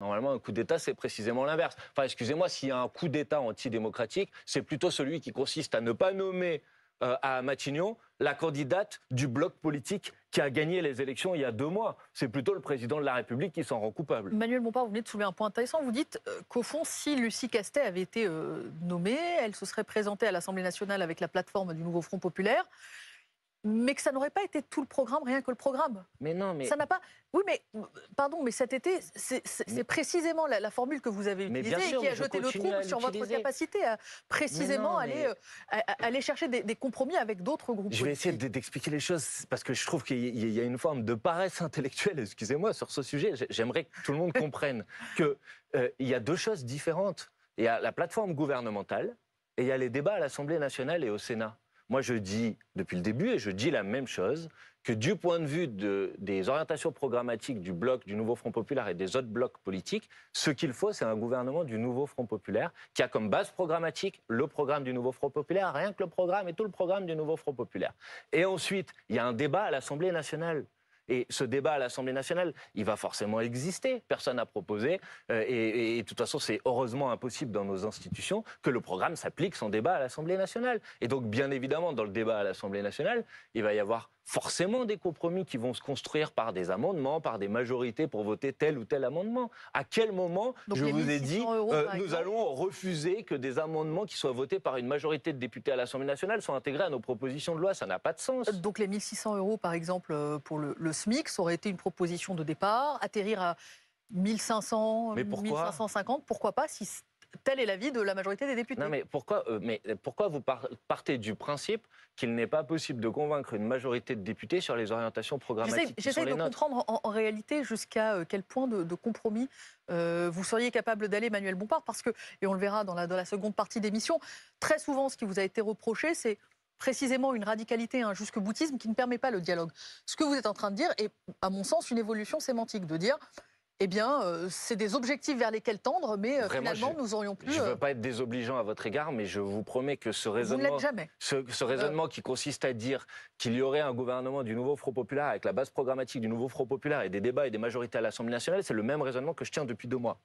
Normalement, un coup d'État, c'est précisément l'inverse. Enfin, excusez-moi, s'il y a un coup d'État antidémocratique, c'est plutôt celui qui consiste à ne pas nommer à Matignon la candidate du bloc politique qui a gagné les élections il y a 2 mois. C'est plutôt le président de la République qui s'en rend coupable. Manuel Bompard, vous venez de soulever un point intéressant. Vous dites qu'au fond, si Lucie Castet avait été nommée, elle se serait présentée à l'Assemblée nationale avec la plateforme du Nouveau Front populaire, mais que ça n'aurait pas été tout le programme, rien que le programme. Mais non, mais... Ça n'a pas... Oui, mais pardon, mais cet été, c'est précisément la formule que vous avez utilisée et qui a jeté le trouble sur votre capacité à précisément aller chercher des compromis avec d'autres groupes politiques. Je vais essayer d'expliquer les choses parce que je trouve qu'il y a une forme de paresse intellectuelle, excusez-moi, sur ce sujet. J'aimerais que tout le monde comprenne qu'il y a 2 choses différentes. Il y a la plateforme gouvernementale et il y a les débats à l'Assemblée nationale et au Sénat. Moi, je dis depuis le début, et je dis la même chose, que du point de vue des orientations programmatiques du bloc du Nouveau Front populaire et des autres blocs politiques, ce qu'il faut, c'est un gouvernement du Nouveau Front populaire qui a comme base programmatique le programme du Nouveau Front populaire, rien que le programme et tout le programme du Nouveau Front populaire. Et ensuite, il y a un débat à l'Assemblée nationale. Et ce débat à l'Assemblée nationale, il va forcément exister. Personne n'a proposé. Et de toute façon, c'est heureusement impossible dans nos institutions que le programme s'applique sans débat à l'Assemblée nationale. Et donc, bien évidemment, dans le débat à l'Assemblée nationale, il va y avoir forcément des compromis qui vont se construire par des amendements, par des majorités pour voter tel ou tel amendement. À quel moment, donc je vous ai dit, nous allons refuser que des amendements qui soient votés par une majorité de députés à l'Assemblée nationale soient intégrés à nos propositions de loi? Ça n'a pas de sens. Donc les 1 600 €, par exemple, pour le SMIC, ça aurait été une proposition de départ. Atterrir à 1 500, 1 550, pourquoi pas, si tel est l'avis de la majorité des députés. Non, mais pourquoi vous partez du principe qu'il n'est pas possible de convaincre une majorité de députés sur les orientations programmatiques? J'essaie de comprendre en réalité jusqu'à quel point de compromis vous seriez capable d'aller, Manuel Bompard, parce que, et on le verra dans la seconde partie d'émission, très souvent ce qui vous a été reproché, c'est précisément une radicalité, un jusque-boutisme qui ne permet pas le dialogue. Ce que vous êtes en train de dire est, à mon sens, une évolution sémantique, de dire... Eh bien, c'est des objectifs vers lesquels tendre, mais finalement, nous aurions pu... Je ne veux pas être désobligeant à votre égard, mais je vous promets que ce raisonnement... Vous ne l'êtes jamais. Ce raisonnement qui consiste à dire qu'il y aurait un gouvernement du Nouveau Front populaire avec la base programmatique du Nouveau Front populaire et des débats et des majorités à l'Assemblée nationale, c'est le même raisonnement que je tiens depuis 2 mois.